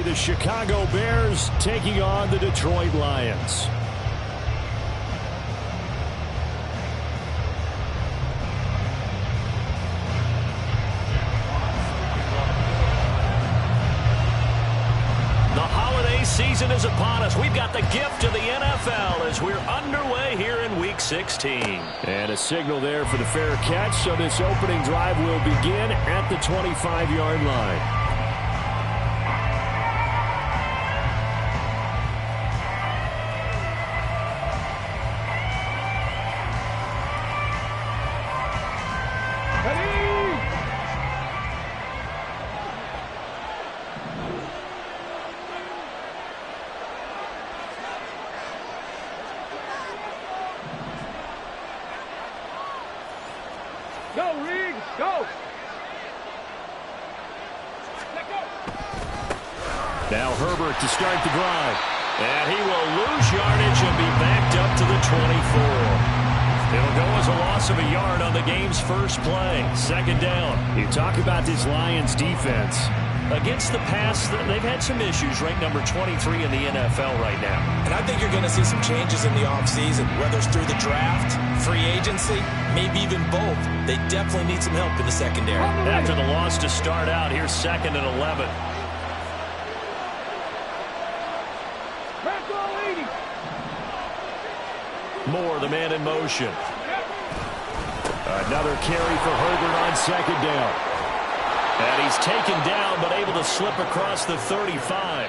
be the Chicago Bears taking on the Detroit Lions. Season is upon us. We've got the gift of the NFL as we're underway here in Week 16. And a signal there for the fair catch, so this opening drive will begin at the 25-yard line. Go, Reed, go! Now Herbert to start the drive. And he will lose yardage and be backed up to the 24. It'll go as a loss of a yard on the game's first play. Second down. You talk about this Lions defense. Against the pass, they've had some issues, ranked number 23 in the NFL right now. And I think you're going to see some changes in the offseason, whether it's through the draft, free agency, maybe even both. They definitely need some help in the secondary. After the loss to start out, here's 2nd and 11. Moore, the man in motion. Another carry for Herbert on 2nd down. And he's taken down, but able to slip across the 35.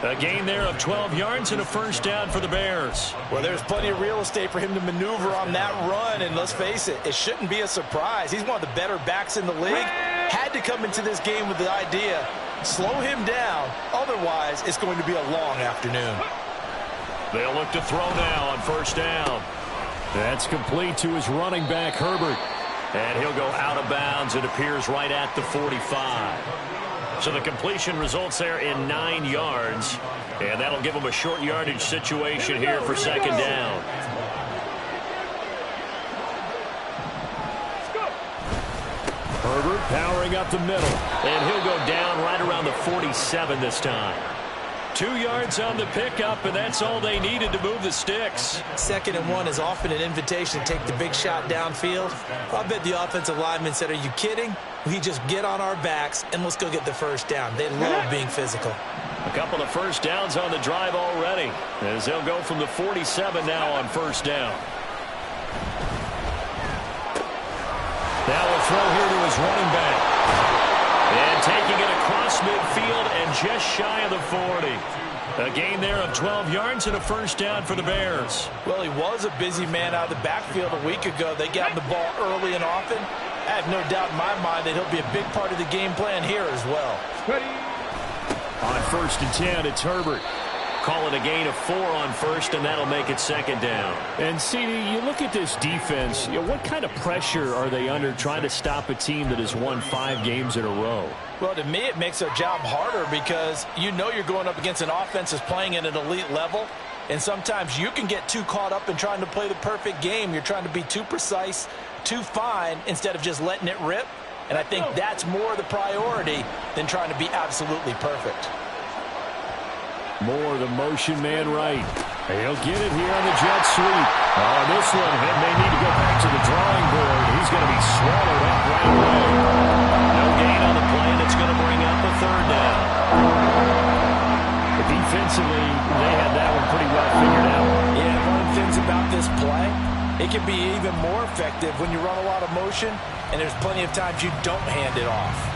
A gain there of 12 yards and a first down for the Bears. Well, there's plenty of real estate for him to maneuver on that run, and let's face it, it shouldn't be a surprise. He's one of the better backs in the league. Had to come into this game with the idea, slow him down, otherwise it's going to be a long afternoon. They'll look to throw now on first down. That's complete to his running back, Herbert. And he'll go out of bounds. It appears right at the 45. So the completion results there in 9 yards. And that'll give him a short yardage situation here for second down. Herbert powering up the middle. And he'll go down right around the 47 this time. 2 yards on the pickup, and that's all they needed to move the sticks. 2nd and 1 is often an invitation to take the big shot downfield. I bet the offensive lineman said, are you kidding? We just get on our backs, and let's go get the first down. They love being physical. A couple of first downs on the drive already, as they'll go from the 47 now on first down. Now a throw here to his running back. And taking it across midfield and just shy of the 40. A gain there of 12 yards and a first down for the Bears. Well, he was a busy man out of the backfield a week ago. They got the ball early and often. I have no doubt in my mind that he'll be a big part of the game plan here as well. On 1st and 10, it's Herbert. Call it a gain of 4 on first, and that'll make it second down. And, CD, you look at this defense, what kind of pressure are they under trying to stop a team that has won 5 games in a row? Well, to me, it makes their job harder because you know you're going up against an offense that's playing at an elite level, and sometimes you can get too caught up in trying to play the perfect game. You're trying to be too precise, too fine, instead of just letting it rip. And I think that's more the priority than trying to be absolutely perfect. Moore, the motion man right. He'll get it here on the jet sweep. On this one, he may need to go back to the drawing board. He's going to be swallowed up right away. No gain on the play, and it's going to bring up a third down. Defensively, they had that one pretty well figured out. Yeah, one of the things about this play, it can be even more effective when you run a lot of motion, and there's plenty of times you don't hand it off.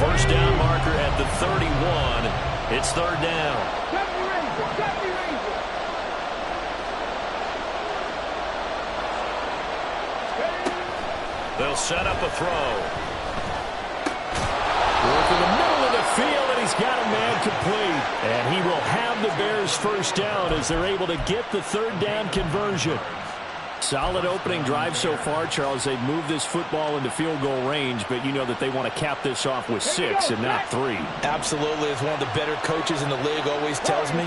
First down marker at the 31. It's third down. They'll set up a throw. Work in the middle of the field, and he's got a man complete. And he will have the Bears first down as they're able to get the third down conversion. Solid opening drive so far, Charles. They've moved this football into field goal range, but you know that they want to cap this off with 6 and not 3. Absolutely. As one of the better coaches in the league always tells me,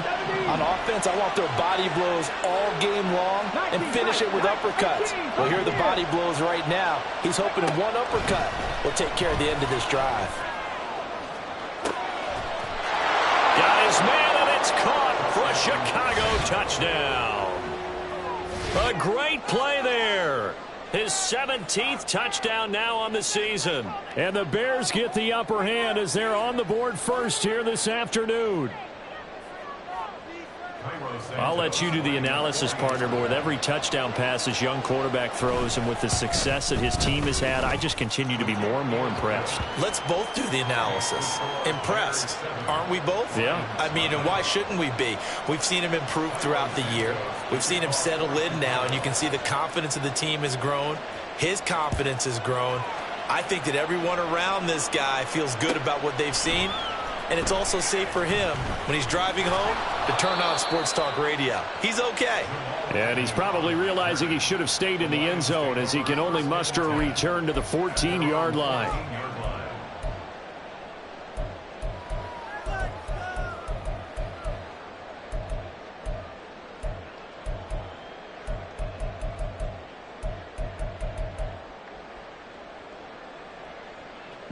on offense, I want their body blows all game long and finish it with uppercuts. Well, here are the body blows right now. He's hoping in one uppercut will take care of the end of this drive. Got his man, and it's caught for a Chicago touchdown. A great play there. His 17th touchdown now on the season. And the Bears get the upper hand as they're on the board first here this afternoon. I'll let you do the analysis, partner, but with every touchdown pass his young quarterback throws and with the success that his team has had, I just continue to be more and more impressed. Let's both do the analysis. Impressed, aren't we both? Yeah. I mean, and why shouldn't we be? We've seen him improve throughout the year. We've seen him settle in now, and you can see the confidence of the team has grown. His confidence has grown. I think that everyone around this guy feels good about what they've seen. And it's also safe for him when he's driving home to turn on Sports Talk Radio. He's okay. And he's probably realizing he should have stayed in the end zone as he can only muster a return to the 14-yard line.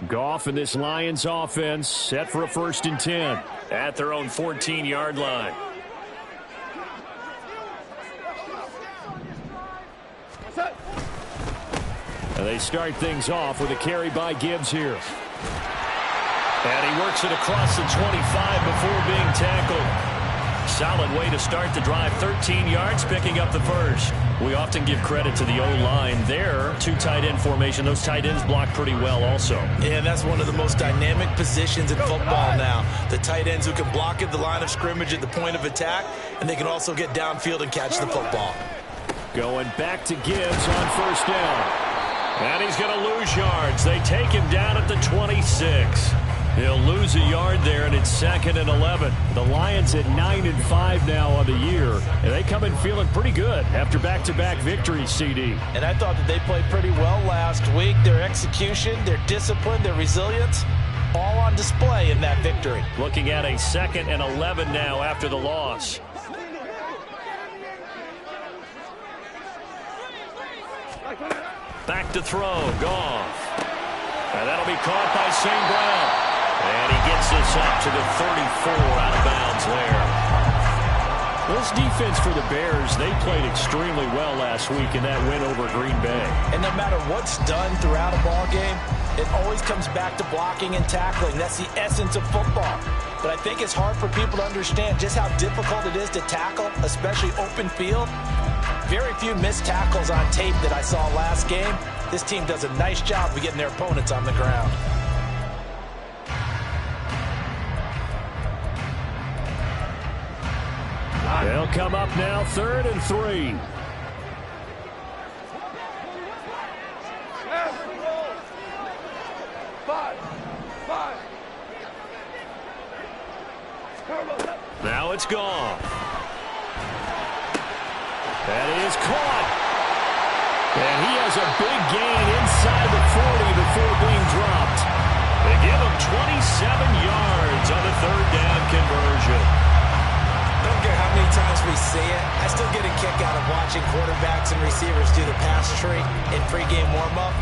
Goff and this Lions offense set for a 1st and 10 at their own 14-yard line. And they start things off with a carry by Gibbs here. And he works it across the 25 before being tackled. Solid way to start the drive. 13 yards, picking up the first. We often give credit to the O-line there. 2 tight end formation. Those tight ends block pretty well also. And that's one of the most dynamic positions in football now. The tight ends who can block at the line of scrimmage at the point of attack, and they can also get downfield and catch the football. Going back to Gibbs on 1st down. And he's going to lose yards. They take him down at the 26. He'll lose a yard there, and it's 2nd and 11. The Lions at 9-5 now on the year, and they come in feeling pretty good after back-to-back victories, CD. And I thought that they played pretty well last week. Their execution, their discipline, their resilience, all on display in that victory. Looking at a 2nd and 11 now after the loss. Back to throw, Goff. And that'll be caught by St. Brown. And he gets this up to the 34 out of bounds there. This defense for the Bears, they played extremely well last week in that win over Green Bay. And no matter what's done throughout a ball game, it always comes back to blocking and tackling. That's the essence of football. But I think it's hard for people to understand just how difficult it is to tackle, especially open field. Very few missed tackles on tape that I saw last game. This team does a nice job of getting their opponents on the ground. They'll come up now, 3rd and 3. Now it's gone. That is caught. And he has a big gain inside the 40 before being dropped. They give him 27 yards on the 3rd down conversion. Don't care how many times we see it. I still get a kick out of watching quarterbacks and receivers do the pass tree in pregame warm-up.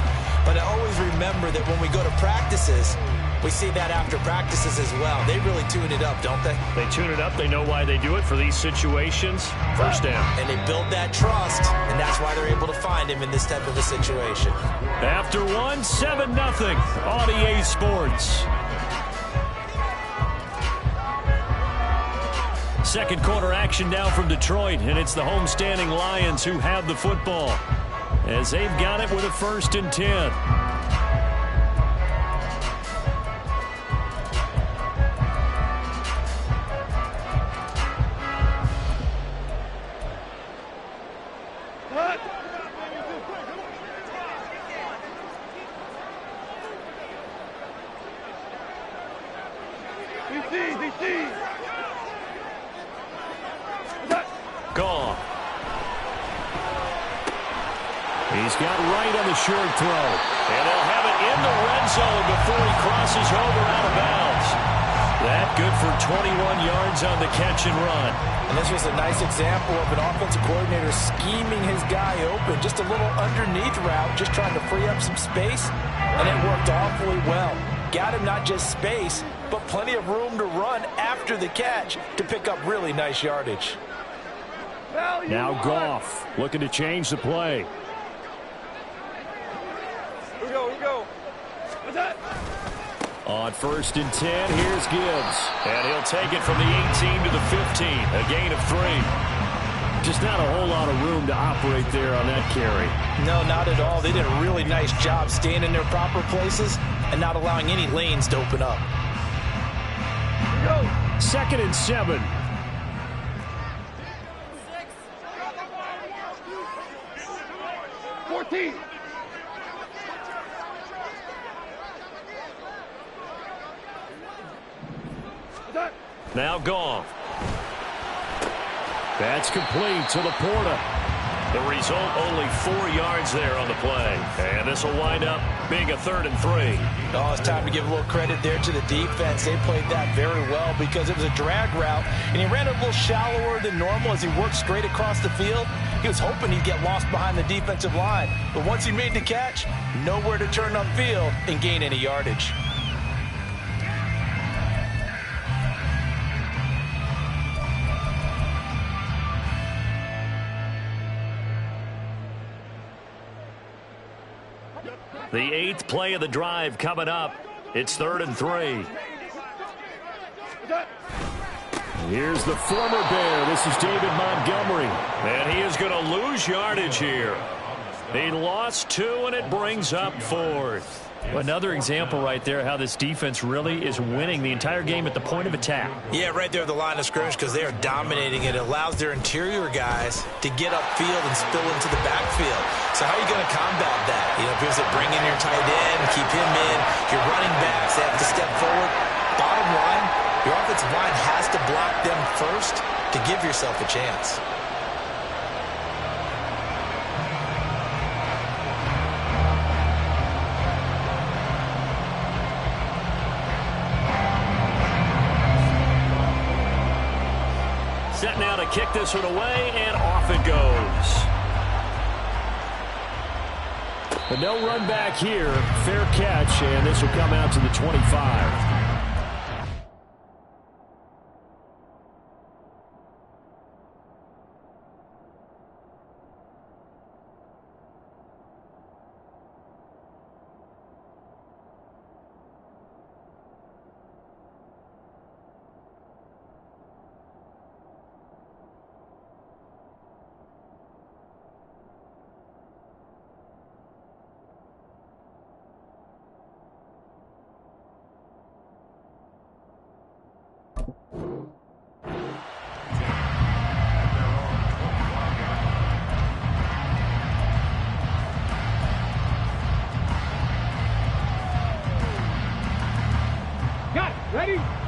But I always remember that when we go to practices, we see that after practices as well. They really tune it up, don't they? They tune it up. They know why they do it for these situations. 1st down. And they build that trust, and that's why they're able to find him in this type of a situation. After 1, 7-0 on EA Sports. 2nd quarter action now from Detroit, and it's the homestanding Lions who have the football as they've got it with a 1st and 10. He's got right on the short throw. And they'll have it in the red zone before he crosses over out of bounds. That good for 21 yards on the catch and run. And this was a nice example of an offensive coordinator scheming his guy open. Just a little underneath route, just trying to free up some space, and it worked awfully well. Got him not just space, but plenty of room to run after the catch to pick up really nice yardage. Now Goff looking to change the play. Here we go. What's that? On 1st and 10, here's Gibbs. And he'll take it from the 18 to the 15, a gain of 3. Just not a whole lot of room to operate there on that carry. No, not at all. They did a really nice job staying in their proper places and not allowing any lanes to open up. Go. 2nd and 7. Now Goff. That's complete to Laporta. The result, only 4 yards there on the play. And this will wind up being a 3rd and 3. Oh, it's time to give a little credit there to the defense. They played that very well because it was a drag route, and he ran a little shallower than normal as he worked straight across the field. He was hoping he'd get lost behind the defensive line. But once he made the catch, nowhere to turn upfield and gain any yardage. The 8th play of the drive coming up. It's 3rd and 3. Here's the former Bear. This is David Montgomery. And he is going to lose yardage here. He lost 2, and it brings up 4th. Another example right there how this defense really is winning the entire game at the point of attack. Yeah, right there at the line of scrimmage because they are dominating it. It allows their interior guys to get upfield and spill into the backfield. So how are you going to combat that? You know, people say bring in your tight end, keep him in. Your running backs, they have to step forward. Bottom line, your offensive line has to block them first to give yourself a chance. Set now to kick this one away, and off it goes. But no run back here. Fair catch, and this will come out to the 25.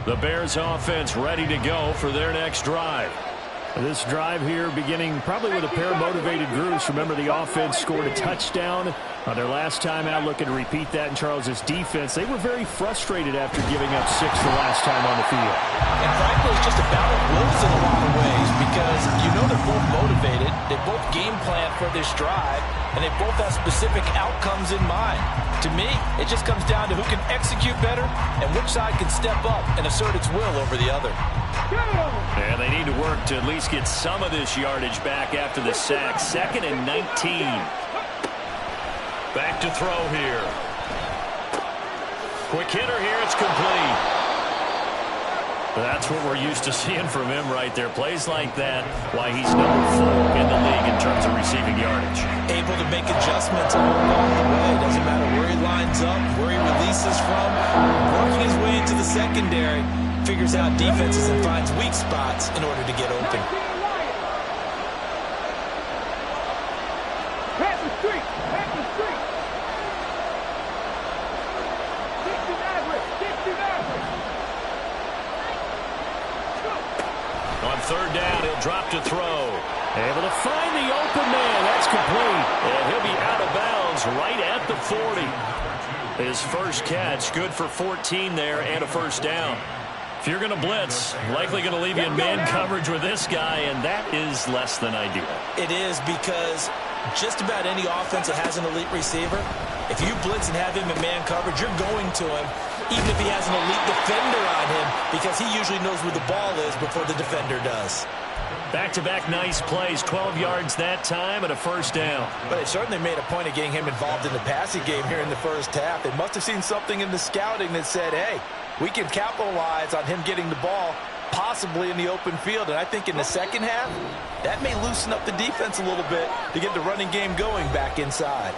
The Bears offense ready to go for their next drive. This drive here beginning probably with a pair of motivated groups. Remember, the offense scored a touchdown on their last time out, looking to repeat that in Charles's defense. They were very frustrated after giving up 6 the last time on the field. And frankly, it's just a battle of wills in a lot of ways because you know they're both motivated. They both game plan for this drive, and they both have specific outcomes in mind. To me, it just comes down to who can execute better and which side can step up and assert its will over the other. And they need to work to at least get some of this yardage back after the sack. 2nd and 19. Back to throw here. Quick hitter here. It's complete. That's what we're used to seeing from him right there. Plays like that, why he's number 4 in the league in terms of receiving yardage. Able to make adjustments along the way. Doesn't matter where he lines up, where he releases from. Working his way into the secondary. Figures out defenses and finds weak spots in order to get open. On 3rd down, he'll drop to throw. Able to find the open man. That's complete. And he'll be out is right at the 40. His first catch, good for 14 there and a first down. If you're going to blitz, likely going to leave you in man coverage with this guy, and that is less than ideal. It is, because just about any offense that has an elite receiver, if you blitz and have him in man coverage, you're going to him, even if he has an elite defender on him, because he usually knows where the ball is before the defender does. Back-to-back nice plays, 12 yards that time and a first down. But they certainly made a point of getting him involved in the passing game here in the first half. They must have seen something in the scouting that said, hey, we can capitalize on him getting the ball possibly in the open field. And I think in the second half, that may loosen up the defense a little bit to get the running game going back inside.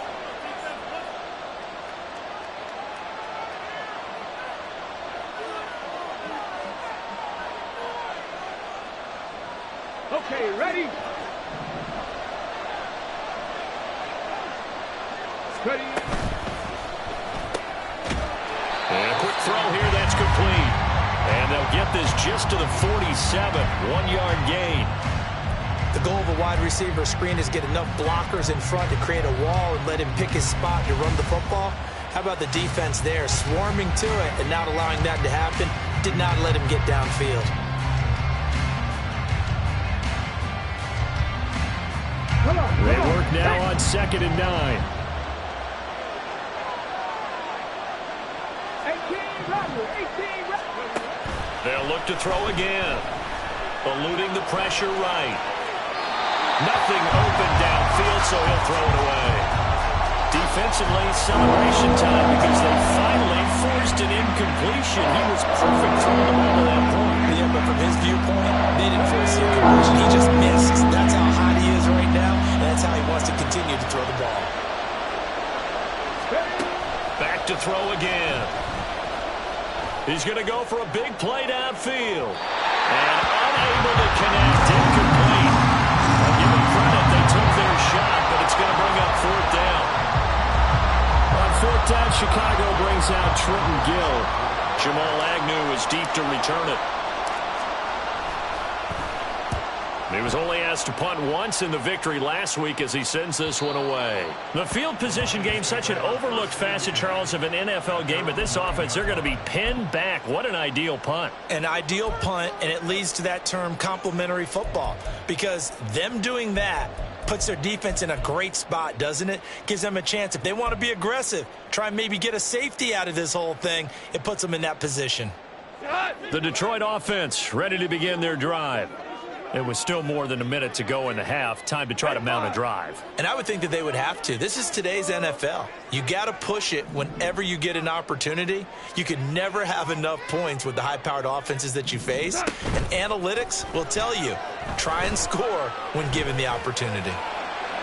Okay, ready? Ready? And a quick throw here, that's complete. And they'll get this just to the 47, 1-yard gain. The goal of a wide receiver screen is get enough blockers in front to create a wall and let him pick his spot to run the football. How about the defense there, swarming to it and not allowing that to happen? Did not let him get downfield. They work now on 2nd and 9. 18 run. They'll look to throw again. Eluding the pressure right. Nothing open downfield, so he'll throw it away. Defensively, celebration time because they finally forced an incompletion. He was perfect throwing the ball to that point. Yeah, but from his viewpoint, they didn't force the incompletion. He just missed. That's how hot he is right now, and that's how he wants to continue to throw the ball. Back to throw again. He's going to go for a big play downfield. And unable to connect, incomplete. I'll give them credit, they took their shot, but it's going to bring up 4th down. On 4th down, Chicago brings out Trenton Gill. Jamal Agnew is deep to return it. He was only asked to punt once in the victory last week as he sends this one away. The field position game, such an overlooked facet, Charles, of an NFL game, but this offense, they're going to be pinned back. What an ideal punt. An ideal punt, and it leads to that term complementary football, because them doing that puts their defense in a great spot, doesn't it? Gives them a chance. If they want to be aggressive, try and maybe get a safety out of this whole thing, it puts them in that position. The Detroit offense ready to begin their drive. It was still more than a minute to go in the half. Time to try to mount a drive. And I would think that they would have to. This is today's NFL. You got to push it whenever you get an opportunity. You can never have enough points with the high-powered offenses that you face. And analytics will tell you, try and score when given the opportunity.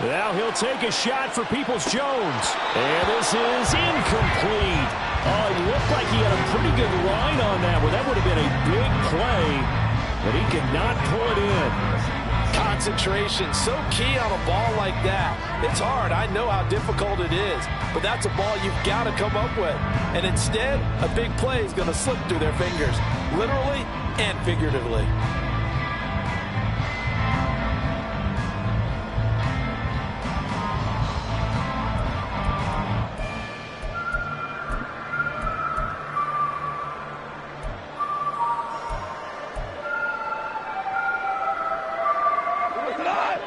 Now he'll take a shot for Peoples-Jones. And this is incomplete. Oh, it looked like he had a pretty good line on that, where that would have been a big play. But he could not pull it in. Concentration, so key on a ball like that. It's hard. I know how difficult it is. But that's a ball you've got to come up with. And instead, a big play is going to slip through their fingers, literally and figuratively.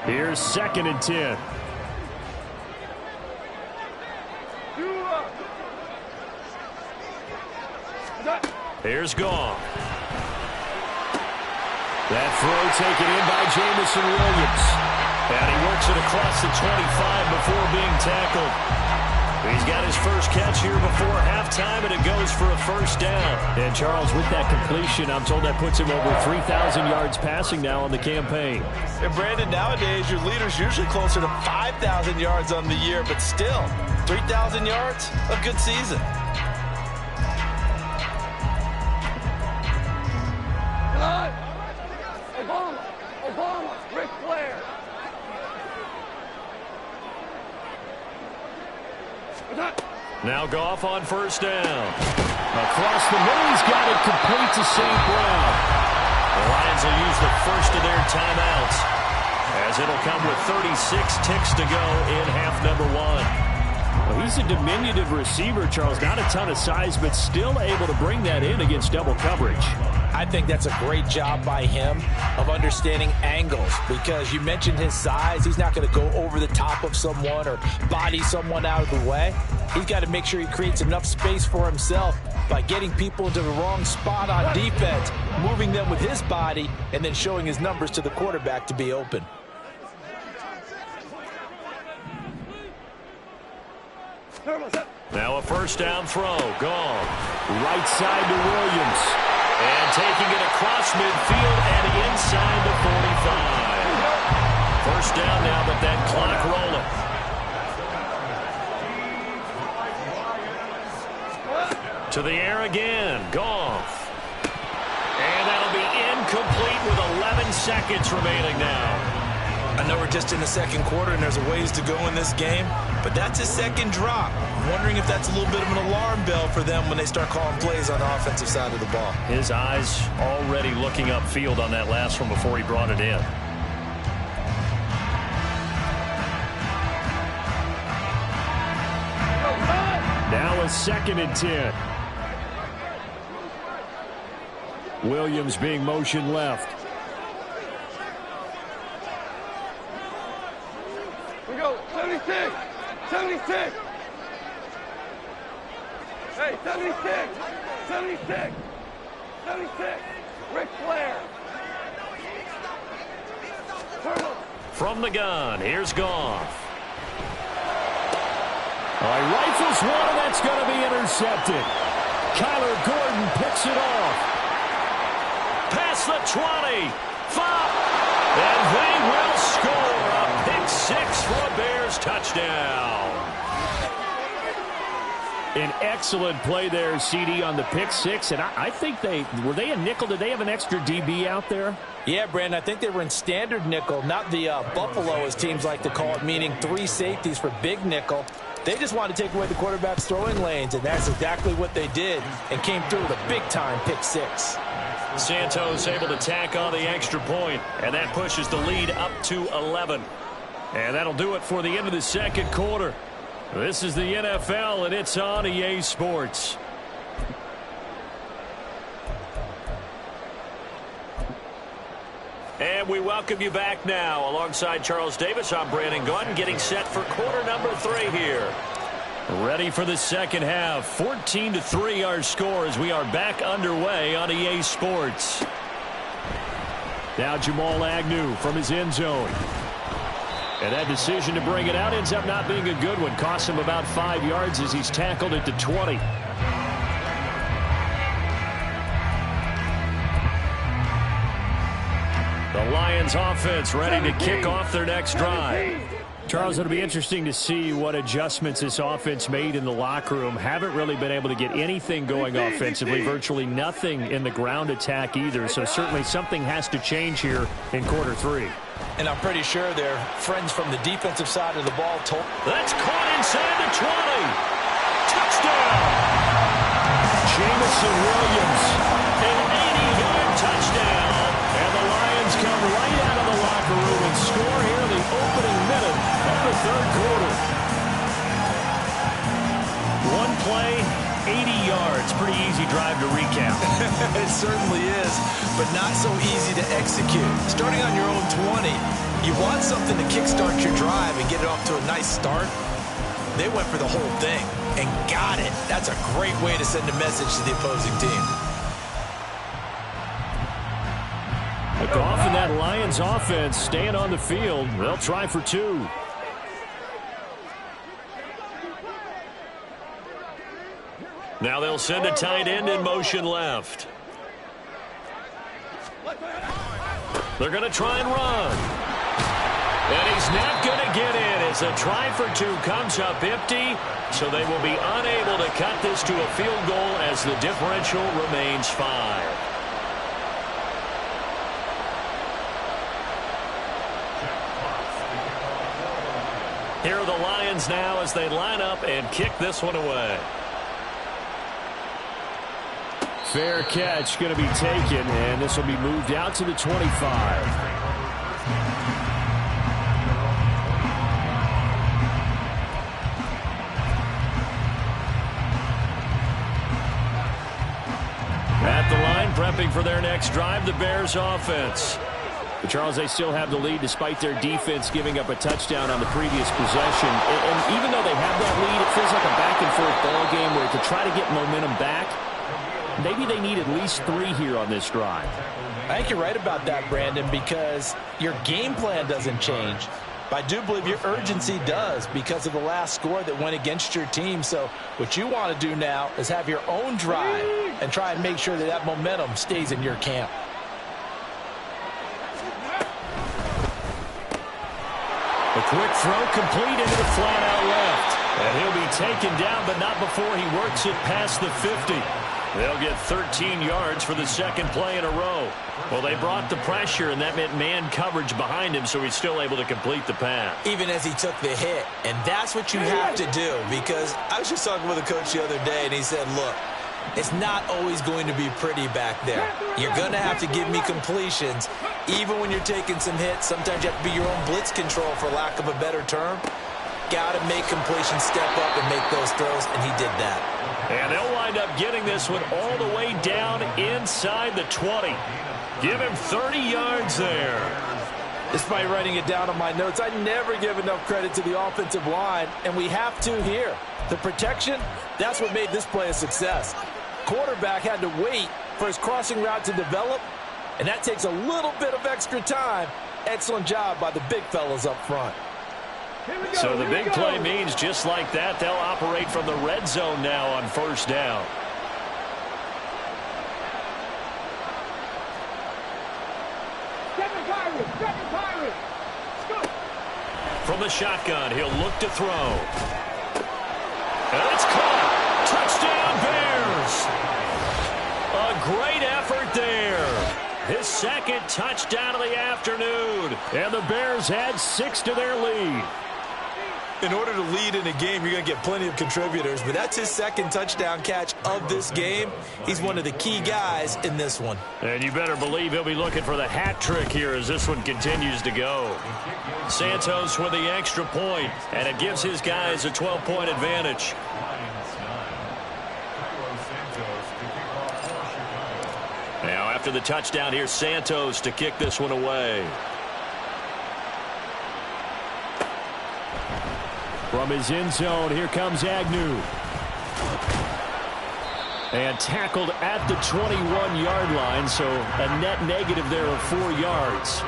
Here's 2nd and 10. Here's Gong. That throw taken in by Jameson Williams. And he works it across the 25 before being tackled. He's got his first catch here before halftime, and it goes for a first down. And, Charles, with that completion, I'm told that puts him over 3,000 yards passing now on the campaign. And, Brandon, nowadays your leader's usually closer to 5,000 yards on the year, but still, 3,000 yards, a good season. Obama, Ric Flair. Now Goff on first down. Across the middle, he's got it complete to St. Brown. The Lions will use the first of their timeouts, as it'll come with 36 ticks to go in half number 1. Well, he's a diminutive receiver, Charles. Not a ton of size, but still able to bring that in against double coverage. I think that's a great job by him of understanding angles, because you mentioned his size. He's not going to go over the top of someone or body someone out of the way. He's got to make sure he creates enough space for himself by getting people into the wrong spot on defense, moving them with his body, and then showing his numbers to the quarterback to be open. Now a first down throw. Gone. Right side to Williams. And taking it across midfield and inside the 45. First down now, but that clock rolling. To the air again. Goff. And that'll be incomplete with 11 seconds remaining now. I know we're just in the second quarter and there's a ways to go in this game, but that's a second drop. I'm wondering if that's a little bit of an alarm bell for them when they start calling plays on the offensive side of the ball. His eyes already looking upfield on that last one before he brought it in. Now a 2nd and 10. Williams being motion left. We go. 76. 76. Hey, 76. 76. 76. Ric Flair. From the gun, here's Goff. He rifles one, and that's going to be intercepted. Kyler Gordon picks it off. Past the 20. 5. And they will score a pick 6 for a Bears touchdown. An excellent play there, CD, on the pick 6. And I think were they a nickel? Did they have an extra DB out there? Yeah, Brandon, I think they were in standard nickel, not the Buffalo, as teams like to call it, meaning 3 safeties for big nickel. They just wanted to take away the quarterback's throwing lanes, and that's exactly what they did, and came through with a big-time pick 6. Santos able to tack on the extra point, and that pushes the lead up to 11. And that'll do it for the end of the second quarter. This is the NFL, and it's on EA Sports. And we welcome you back now. Alongside Charles Davis, I'm Brandon Gaudin, getting set for quarter number 3 here. Ready for the second half. 14-3 our score as we are back underway on EA Sports. Now Jamal Agnew from his end zone. And that decision to bring it out ends up not being a good one. Costs him about 5 yards as he's tackled at the 20. The Lions offense ready to kick off their next drive. Charles, it'll be interesting to see what adjustments this offense made in the locker room. Haven't really been able to get anything going offensively. Virtually nothing in the ground attack either. So certainly something has to change here in quarter 3. And I'm pretty sure their friends from the defensive side of the ball told. That's caught inside the 20. Touchdown. Jameson Williams. An 80-yard touchdown. And the Lions come right out of the locker room and score here in the opening minute of the third quarter. One play, 80 yards. Pretty easy drive to recap. It certainly is, but not so easy to execute. Starting on your own 20, you want something to kickstart your drive and get it off to a nice start. They went for the whole thing and got it. That's a great way to send a message to the opposing team. Goff and that Lions offense staying on the field. They'll try for 2. Now they'll send a tight end in motion left. They're going to try and run. And he's not going to get in as a try for 2 comes up empty. So they will be unable to cut this to a field goal as the differential remains 5. Here are the Lions now as they line up and kick this one away. Fair catch going to be taken, and this will be moved out to the 25. for their next drive, the Bears offense. But Charles, they still have the lead despite their defense giving up a touchdown on the previous possession. And even though they have that lead, it feels like a back-and-forth ball game where to try to get momentum back, maybe they need at least 3 here on this drive. I think you're right about that, Brandon, because your game plan doesn't change. But I do believe your urgency does because of the last score that went against your team. So what you want to do now is have your own drive and try and make sure that that momentum stays in your camp. A quick throw complete into the flat out left. And he'll be taken down, but not before he works it past the 50. They'll get 13 yards for the second play in a row. Well, they brought the pressure, and that meant man coverage behind him, so he's still able to complete the pass. Even as he took the hit. And that's what you have to do, because I was just talking with a coach the other day, and he said, look, it's not always going to be pretty back there. You're going to have to give me completions. Even when you're taking some hits, sometimes you have to be your own blitz control, for lack of a better term. Got to make completions, step up, and make those throws, and he did that. And they'll wind up getting this one all the way down inside the 20. Give him 30 yards there. Despite writing it down on my notes, I never give enough credit to the offensive line, and we have to here. The protection, that's what made this play a success. Quarterback had to wait for his crossing route to develop, and that takes a little bit of extra time. Excellent job by the big fellas up front. So the big play means just like that, they'll operate from the red zone now on first down. From the shotgun, he'll look to throw. And it's caught. Touchdown, Bears. A great effort there. His second touchdown of the afternoon. And the Bears add 6 to their lead. In order to lead in a game, you're going to get plenty of contributors, but that's his second touchdown catch of this game. He's one of the key guys in this one. And you better believe he'll be looking for the hat trick here as this one continues to go. Santos with the extra point, and it gives his guys a 12-point advantage. Now after the touchdown, here's Santos to kick this one away. From his end zone, here comes Agnew. And tackled at the 21-yard line, so a net negative there of 4 yards.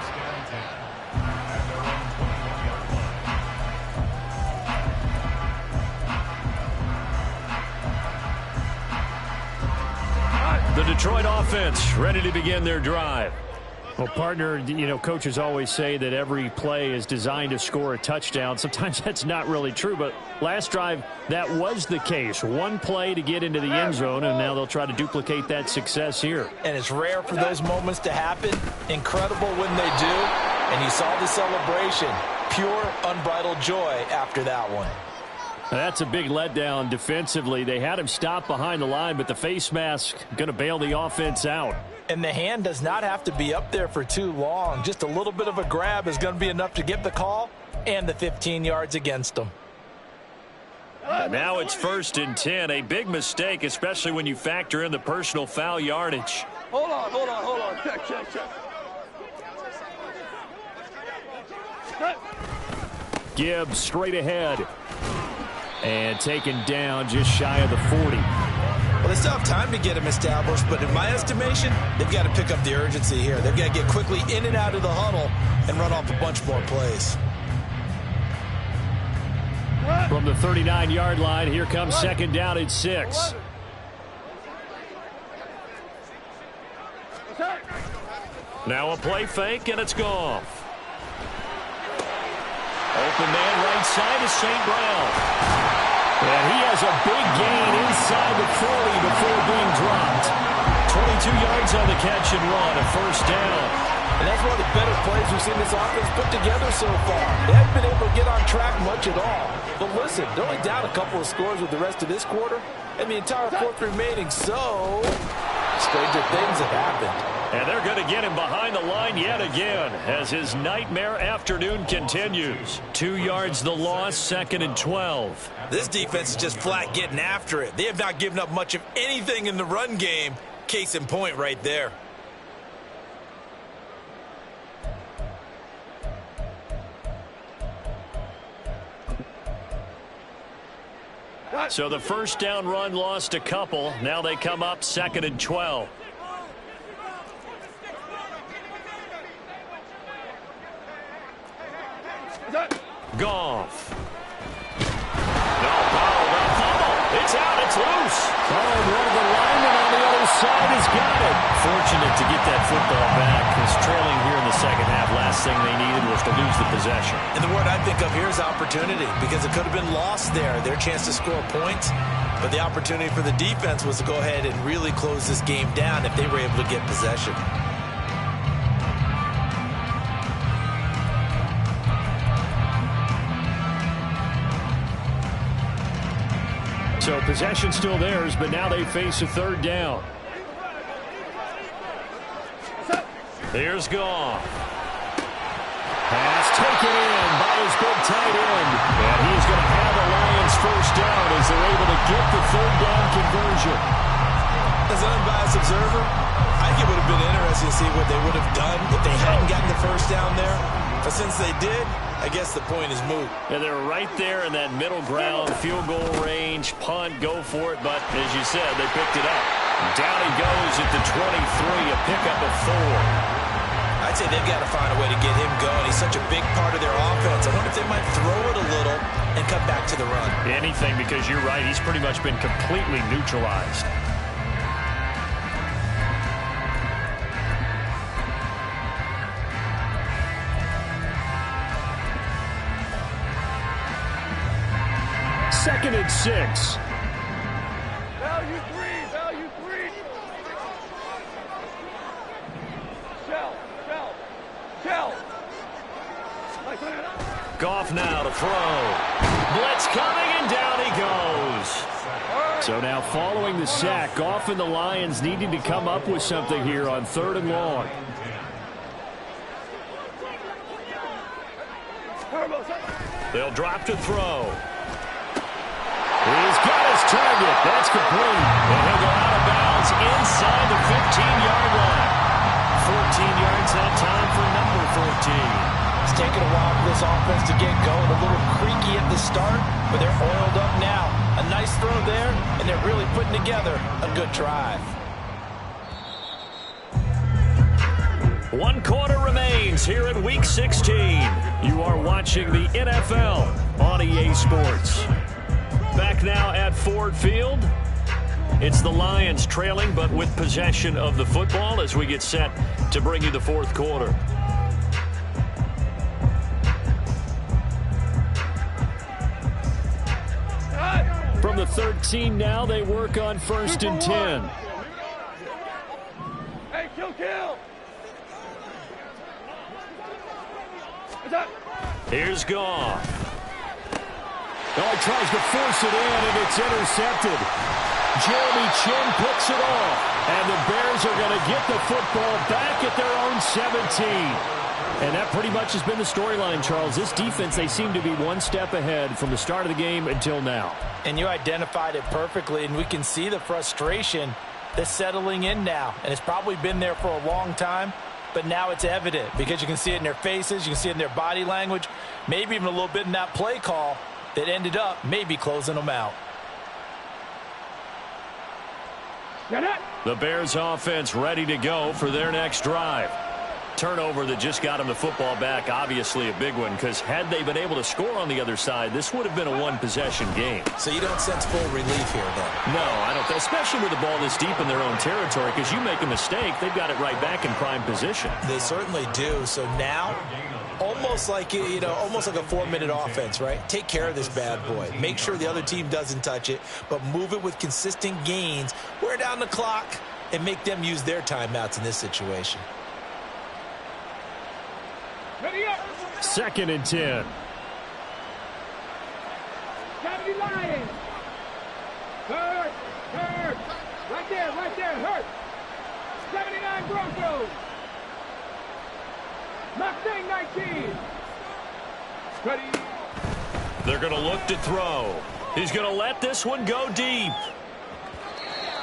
The Detroit offense ready to begin their drive. Well, partner, you know, coaches always say that every play is designed to score a touchdown. Sometimes that's not really true, but last drive, that was the case. One play to get into the end zone, and now they'll try to duplicate that success here. And it's rare for those moments to happen. Incredible when they do. And you saw the celebration. Pure, unbridled joy after that one. That's a big letdown defensively. They had him stop behind the line, but the face mask going to bail the offense out. And the hand does not have to be up there for too long. Just a little bit of a grab is going to be enough to get the call and the 15 yards against them. Now it's 1st and 10. A big mistake, especially when you factor in the personal foul yardage. Hold on. Check. Gibbs straight ahead. And taken down just shy of the 40. Well, they still have time to get him established, but in my estimation, they've got to pick up the urgency here. They've got to get quickly in and out of the huddle and run off a bunch more plays. From the 39-yard line, here comes second down at 6. Now a play fake, and it's gone. Open man right side is St. Brown. And he has a big gain inside the 40 before being dropped. 22 yards on the catch and run, a first down. And that's one of the better plays we've seen this offense put together so far. They haven't been able to get on track much at all. But listen, they're only down a couple of scores with the rest of this quarter, and the entire fourth remaining, so stranger things have happened. And they're going to get him behind the line yet again as his nightmare afternoon continues. 2 yards the loss, 2nd and 12. This defense is just flat getting after it. They have not given up much of anything in the run game. Case in point right there. So the first down run lost a couple. Now they come up 2nd and 12. Goff. No, it's out. It's loose. Oh, one of the linemen on the other side has got it. Fortunate to get that football back. Because trailing here in the second half, last thing they needed was to lose the possession. And the word I think of here is opportunity, because it could have been lost there. Their chance to score points. But the opportunity for the defense was to go ahead and really close this game down if they were able to get possession. So possession still theirs, but now they face a third down. Here's Goff. Pass taken in by his big tight end. And he's going to have the Lions first down as they're able to get the third down conversion. As an unbiased observer, I think it would have been interesting to see what they would have done if they hadn't gotten the first down there. But since they did, I guess the point is moot. And they're right there in that middle ground, field goal range, punt, go for it. But as you said, they picked it up. Down he goes at the 23, a pickup of 4. I'd say they've got to find a way to get him going. He's such a big part of their offense. I wonder if they might throw it a little and come back to the run. Anything, because you're right. He's pretty much been completely neutralized. Second and 6. Value 3. Shell. Goff now to throw. Blitz coming, and down he goes. So now following the sack, Goff and the Lions needing to come up with something here on 3rd and long. They'll drop to throw. He's got his target. That's complete. And he'll go out of bounds inside the 15-yard line. 14 yards that time for number 14. It's taken a while for this offense to get going. A little creaky at the start, but they're oiled up now. A nice throw there, and they're really putting together a good drive. 1 quarter remains here in Week 16. You are watching the NFL on EA Sports. Back now at Ford Field. It's the Lions trailing, but with possession of the football as we get set to bring you the 4th quarter. From the 13 now, they work on 1st and 10. Hey, kill. Here's Goff. Oh, he tries to force it in, and it's intercepted. Jeremy Chinn picks it off, and the Bears are going to get the football back at their own 17. And that pretty much has been the storyline, Charles. This defense, they seem to be one step ahead from the start of the game until now. And you identified it perfectly, and we can see the frustration that's settling in now. And it's probably been there for a long time, but now it's evident because you can see it in their faces, you can see it in their body language, maybe even a little bit in that play call that ended up maybe closing them out. The Bears offense ready to go for their next drive. Turnover that just got them the football back, obviously a big one, because had they been able to score on the other side, this would have been a one-possession game. So you don't sense full relief here, then? No, I don't, especially with the ball this deep in their own territory, because you make a mistake, they've got it right back in prime position. They certainly do. So now, almost like a 4-minute offense, right? Take care of this bad boy. Make sure the other team doesn't touch it, but move it with consistent gains. Wear down the clock and make them use their timeouts in this situation. 2nd and 10. 70 Lions. Hurt. Right there, hurt. 79 Broncos. Mustang 19. Ready. They're going to look to throw. He's going to let this one go deep.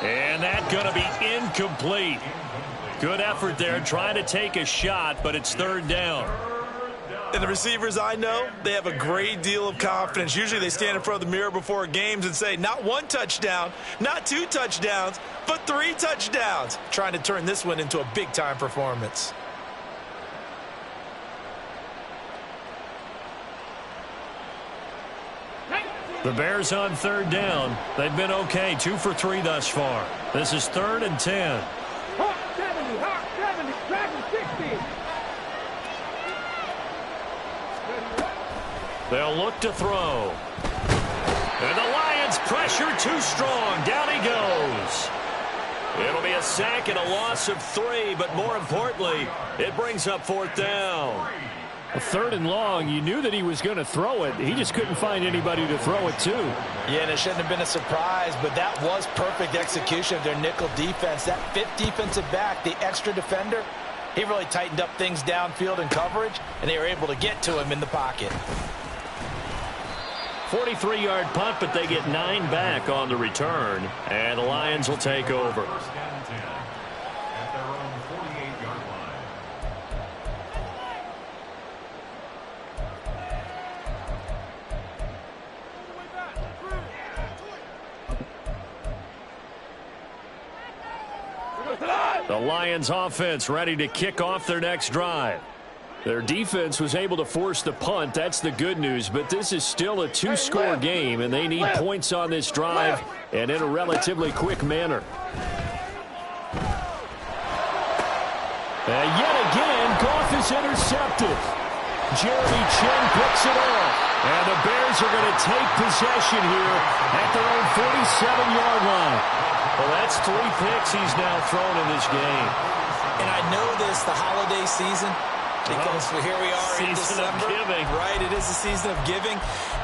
And that's going to be incomplete. Good effort there trying to take a shot, but it's 3rd down. And the receivers I know, they have a great deal of confidence. Usually they stand in front of the mirror before games and say, not 1 touchdown, not 2 touchdowns, but 3 touchdowns. Trying to turn this one into a big-time performance. The Bears on 3rd down. They've been okay, 2 for 3 thus far. This is 3rd and 10. Hawk 70, Dragon 60. They'll look to throw. And the Lions pressure too strong. Down he goes. It'll be a sack and a loss of 3, but more importantly, it brings up 4th down. A 3rd and long, you knew that he was going to throw it. He just couldn't find anybody to throw it to. Yeah, and it shouldn't have been a surprise, but that was perfect execution of their nickel defense. That 5th defensive back, the extra defender, he really tightened up things downfield in coverage, and they were able to get to him in the pocket. 43-yard punt, but they get 9 back on the return, and the Lions will take over. The Lions offense ready to kick off their next drive. Their defense was able to force the punt. That's the good news, but this is still a 2-score game, and they need points on this drive and in a relatively quick manner. And yet again, Goff is intercepted. Jeremy Chinn picks it off. And the Bears are going to take possession here at their own 47-yard line. Well, that's 3 picks he's now thrown in this game. And I know this, the holiday season, because here we are in December. Season of giving. Right, it is a season of giving.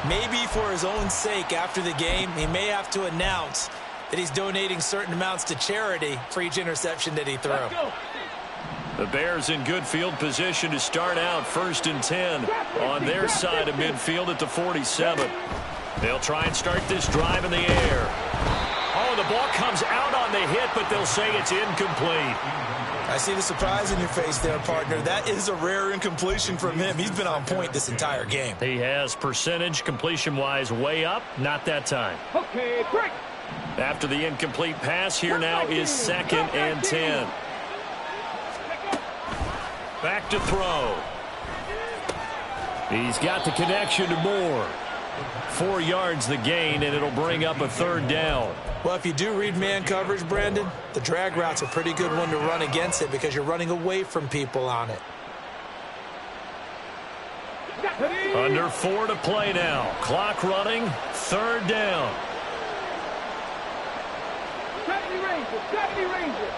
Maybe for his own sake after the game, he may have to announce that he's donating certain amounts to charity for each interception that he threw. The Bears in good field position to start out 1st and 10 on their side of midfield at the 47. They'll try and start this drive in the air. Oh, the ball comes out on the hit, but they'll say it's incomplete. I see the surprise in your face there, partner. That is a rare incompletion from him. He's been on point this entire game. He has percentage completion-wise way up. Not that time. Okay, break. After the incomplete pass, here now is 2nd and 10. Back to throw. He's got the connection to Moore. 4 yards the gain, and it'll bring up a 3rd down. Well, if you do read man coverage, Brandon, the drag route's a pretty good one to run against it because you're running away from people on it. Under 4 to play now. Clock running. 3rd down. 70 Rangers.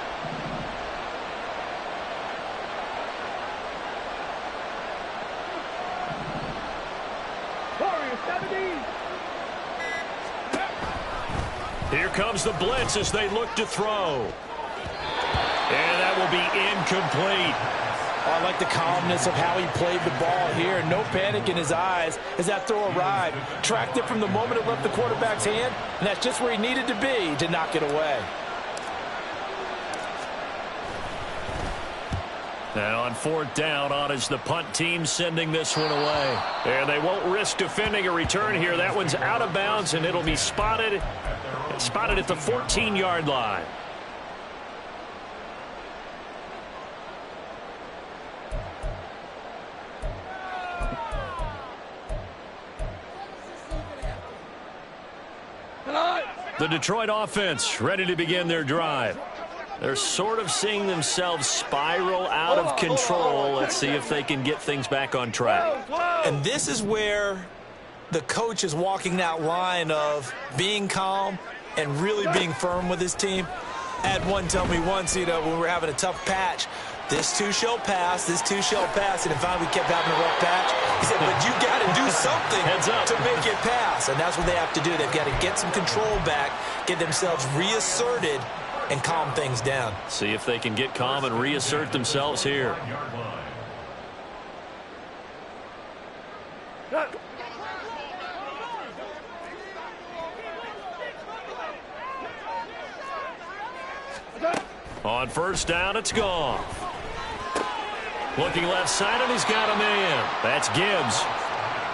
Warriors, 70. Here comes the blitz as they look to throw. And that will be incomplete. Oh, I like the calmness of how he played the ball here. No panic in his eyes as that throw arrived. Tracked it from the moment it left the quarterback's hand, and that's just where he needed to be to knock it away. And on 4th down, on is the punt team sending this one away. And they won't risk defending a return here. That one's out of bounds, and it'll be spotted at the 14-yard line. The Detroit offense ready to begin their drive. They're sort of seeing themselves spiral out of control. Let's see if they can get things back on track. And this is where the coach is walking that line of being calm and really being firm with his team. I had one tell me once, when we were having a tough patch, this too shall pass, this too shall pass. And finally we kept having a rough patch. He said, but you got to do something to make it pass. And that's what they have to do. They've got to get some control back, get themselves reasserted, and calm things down. See if they can get calm and reassert themselves here. On 1st down, it's gone. Looking left side, and he's got a man. That's Gibbs.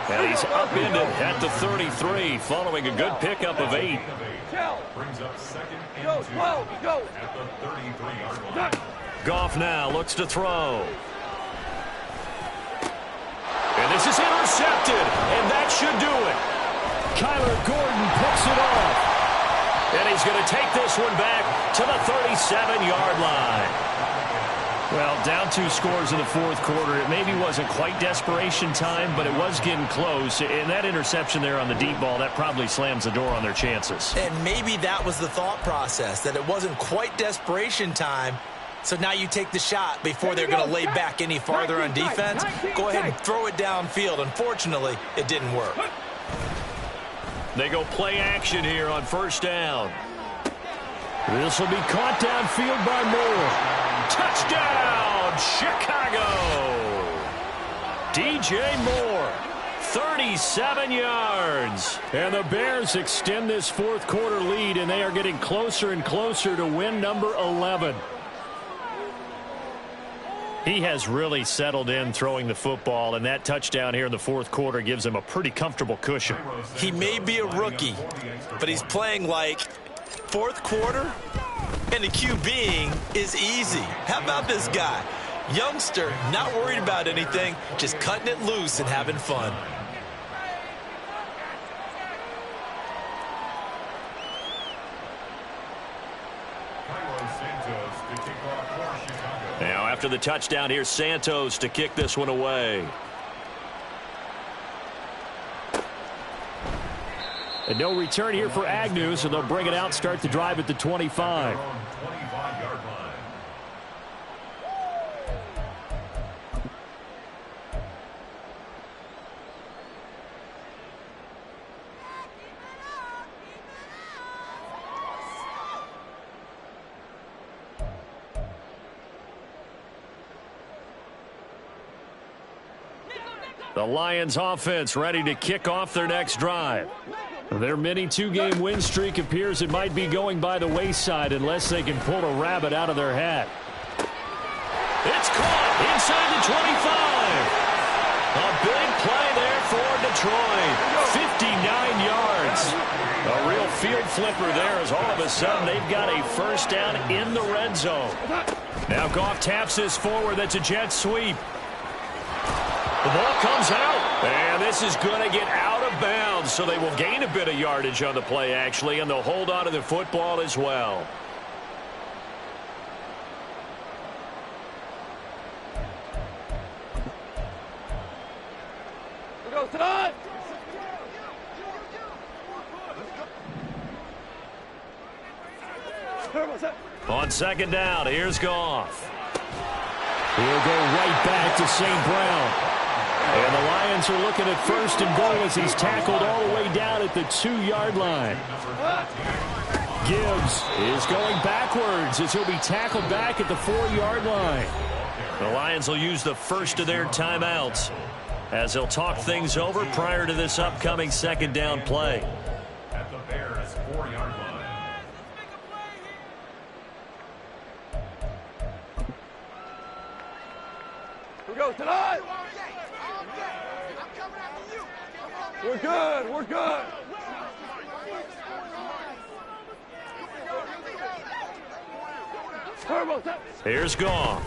And he's upended at the 33, following a good pickup of 8. Brings up second and 2 at the 33-yard line. Goff now looks to throw. And this is intercepted, and that should do it. Kyler Gordon picks it off. And he's going to take this one back to the 37-yard line. Well, down 2 scores in the fourth quarter. It maybe wasn't quite desperation time, but it was getting close. And that interception there on the deep ball, that probably slams the door on their chances. And maybe that was the thought process, that it wasn't quite desperation time. So now you take the shot before they're going to lay back any farther on defense. Go ahead and throw it downfield. Unfortunately, it didn't work. They go play action here on first down. This will be caught downfield by Moore. Touchdown, Chicago! DJ Moore, 37 yards. And the Bears extend this fourth quarter lead, and they are getting closer and closer to win number 11. He has really settled in throwing the football, and that touchdown here in the fourth quarter gives him a pretty comfortable cushion. He may be a rookie, but he's playing like fourth quarter, and the QBing is easy. How about this guy? Youngster, not worried about anything, just cutting it loose and having fun. Now after the touchdown, here's Santos to kick this one away. And no return here for Agnew, so they'll bring it out, start the drive at the 25. The Lions offense ready to kick off their next drive. Their mini 2-game win streak appears it might be going by the wayside unless they can pull a rabbit out of their hat. It's caught inside the 25. A big play there for Detroit. 59 yards. A real field flipper there as all of a sudden they've got a first down in the red zone. Now Goff taps this forward. That's a jet sweep. The ball comes out, and this is going to get out of bounds, so they will gain a bit of yardage on the play, actually, and they'll hold on to the football as well. Here goes tonight. On second down, here's Goff. He'll go right back to St. Brown. And the Lions are looking at first and goal as he's tackled all the way down at the 2-yard line. Gibbs is going backwards as he'll be tackled back at the 4-yard line. The Lions will use the first of their timeouts as they'll talk things over prior to this upcoming second down play. At the Bears' 4-yard line. Here goes tonight. We're good. We're good. Here's Goff.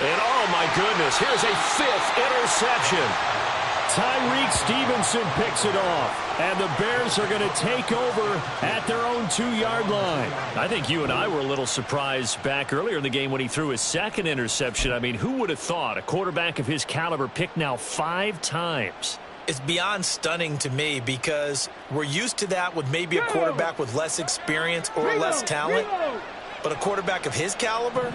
And oh my goodness, here's a 5th interception. Tyreek Stevenson picks it off, and the Bears are going to take over at their own 2-yard line. I think you and I were a little surprised back earlier in the game when he threw his 2nd interception. I mean, who would have thought a quarterback of his caliber picked now 5 times? It's beyond stunning to me because we're used to that with maybe a quarterback with less experience or less talent. But a quarterback of his caliber,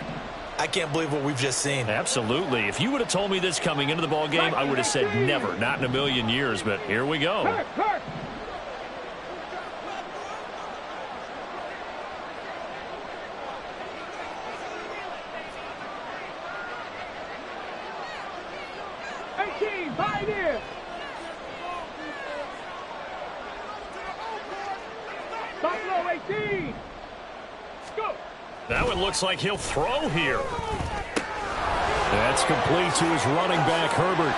I can't believe what we've just seen. Absolutely. If you would have told me this coming into the ball game, I would have said never, not in a million years. But here we go. Kirk. 18, pioneer. Buffalo 18. Go. That one looks like he'll throw here. That's complete to his running back, Herbert.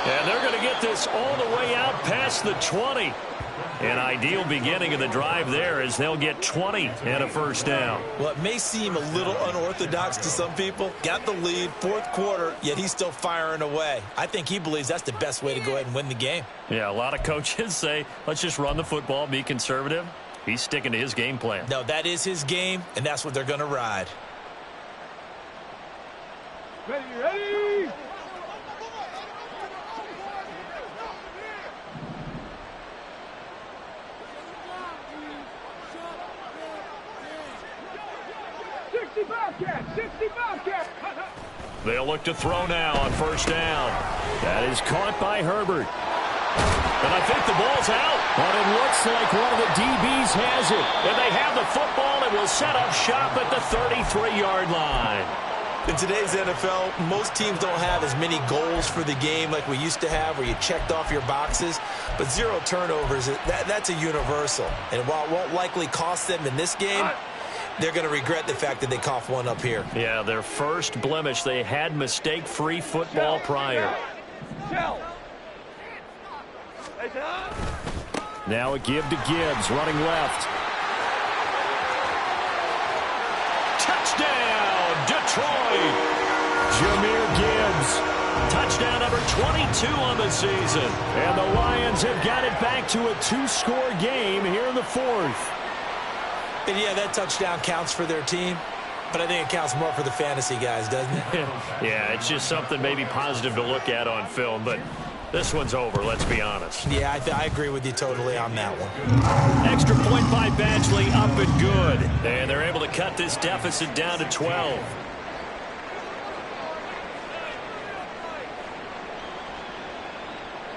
And they're going to get this all the way out past the 20. An ideal beginning of the drive there as they'll get 20 and a first down. Well, it may seem a little unorthodox to some people. Got the lead, fourth quarter, yet he's still firing away. I think he believes that's the best way to go ahead and win the game. Yeah, a lot of coaches say, let's just run the football, be conservative. He's sticking to his game plan. No, that is his game, and that's what they're going to ride. Ready! They'll look to throw now on first down. That is caught by Herbert. And I think the ball's out. But it looks like one of the DBs has it. And they have the football and will set up shop at the 33-yard line. In today's NFL, most teams don't have as many goals for the game like we used to have where you checked off your boxes. But 0 turnovers, that's a universal. And while it won't likely cost them in this game, they're going to regret the fact that they coughed one up here. Yeah, their first blemish. They had mistake-free football prior. Now a give to Gibbs, running left. Touchdown, Detroit! Jahmyr Gibbs. Touchdown number 22 on the season. And the Lions have got it back to a 2-score game here in the fourth. And yeah, that touchdown counts for their team, but I think it counts more for the fantasy guys, doesn't it? Yeah, it's just something maybe positive to look at on film, but this one's over, let's be honest. Yeah, I agree with you totally on that one. Extra point by Badgley, up and good. And they're able to cut this deficit down to 12.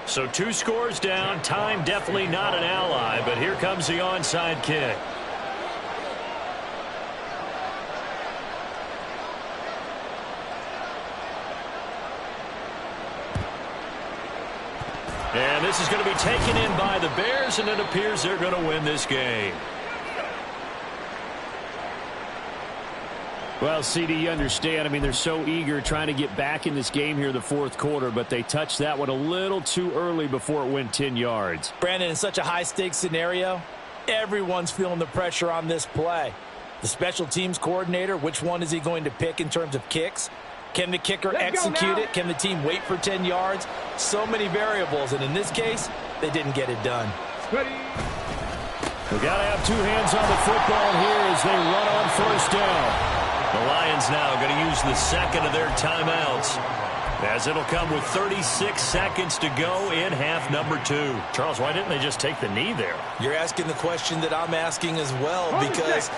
So 2 scores down, time definitely not an ally, but here comes the onside kick. And this is going to be taken in by the Bears, and it appears they're going to win this game. Well, CD, you understand. I mean, they're so eager trying to get back in this game here in the fourth quarter, but they touched that one a little too early before it went 10 yards. Brandon, in such a high-stakes scenario, everyone's feeling the pressure on this play. The special teams coordinator, which one is he going to pick in terms of kicks? Can the kicker execute it? Can the team wait for 10 yards? So many variables, and in this case, they didn't get it done. Ready? We got to have 2 hands on the football here as they run on first down. The Lions now going to use the second of their timeouts, as it'll come with 36 seconds to go in half number 2. Charles, why didn't they just take the knee there? You're asking the question that I'm asking as well, because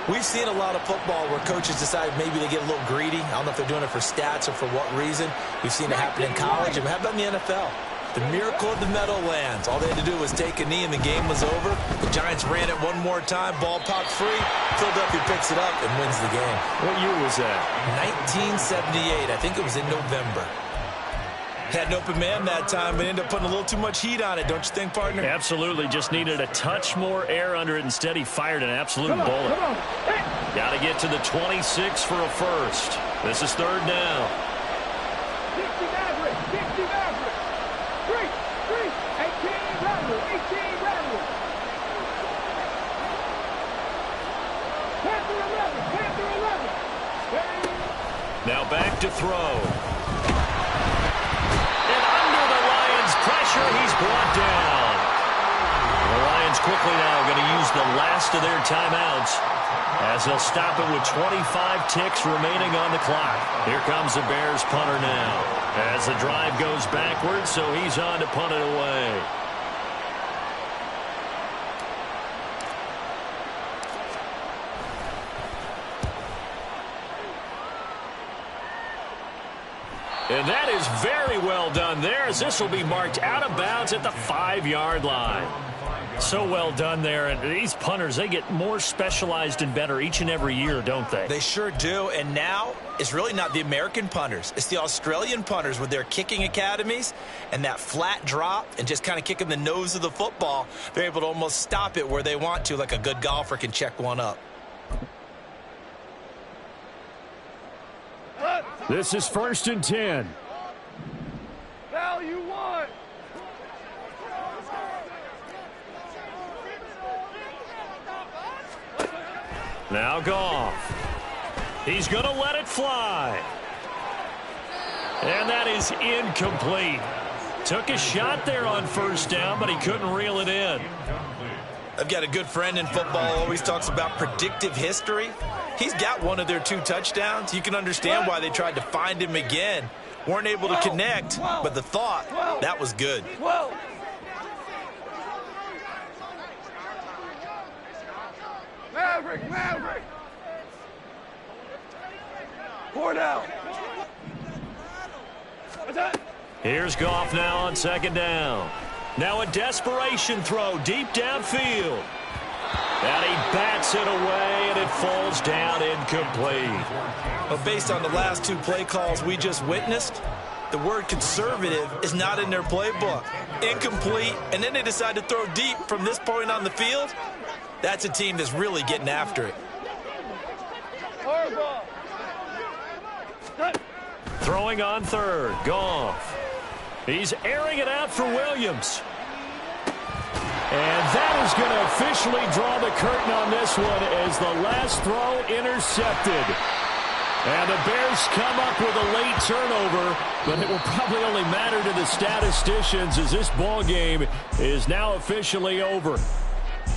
we've seen a lot of football where coaches decide maybe they get a little greedy. I don't know if they're doing it for stats or for what reason. We've seen it happen in college, and how about in the NFL? The miracle of the Meadowlands. All they had to do was take a knee, and the game was over. The Giants ran it one more time. Ball popped free. Philadelphia picks it up and wins the game. What year was that? 1978. I think it was in November. Had an open man that time, but ended up putting a little too much heat on it, don't you think, partner? Absolutely. Just needed a touch more air under it. Instead, he fired an absolute bullet. Got to get to the 26 for a first. This is third down. 60 average, 60 average. 3, 18 rattle, 18 rattle. Panther 11. Now back to throw. And under the Lions' pressure, he's brought down. The Lions quickly now going to use the last of their timeouts, as they'll stop it with 25 ticks remaining on the clock. Here comes the Bears punter now, as the drive goes backwards, so he's on to punt it away. And that is very well done there, as this will be marked out of bounds at the 5-yard line. So well done there, and these punters, they get more specialized and better each and every year, don't they? They sure do, and now it's really not the American punters. It's the Australian punters with their kicking academies and that flat drop and just kind of kicking the nose of the football. They're able to almost stop it where they want to, like a good golfer can check one up. This is 1st and 10. Now you want. Now Goff. He's going to let it fly. And that is incomplete. Took a shot there on 1st down, but he couldn't reel it in. I've got a good friend in football, always talks about predictive history. He's got one of their 2 touchdowns. You can understand why they tried to find him again. Weren't able to connect, but the thought, that was good. Maverick! Pour down. Here's Goff now on 2nd down. Now a desperation throw deep downfield. And he bats it away, and it falls down incomplete. But based on the last 2 play calls we just witnessed, the word conservative is not in their playbook. Incomplete, and then they decide to throw deep from this point on the field. That's a team that's really getting after it. Throwing on 3rd, Goff. He's airing it out for Williams. And that is going to officially draw the curtain on this one as the last throw intercepted. And the Bears come up with a late turnover, but it will probably only matter to the statisticians as this ball game is now officially over.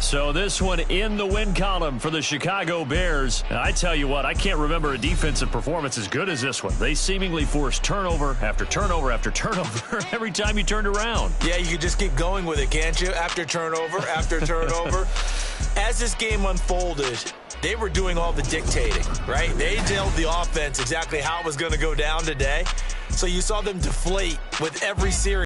So this one in the win column for the Chicago Bears. And I tell you what, I can't remember a defensive performance as good as this one. They seemingly forced turnover after turnover after turnover every time you turned around. Yeah, you could just keep going with it, can't you? After turnover, after turnover. As this game unfolded, they were doing all the dictating, right? They told the offense exactly how it was going to go down today. So you saw them deflate with every series.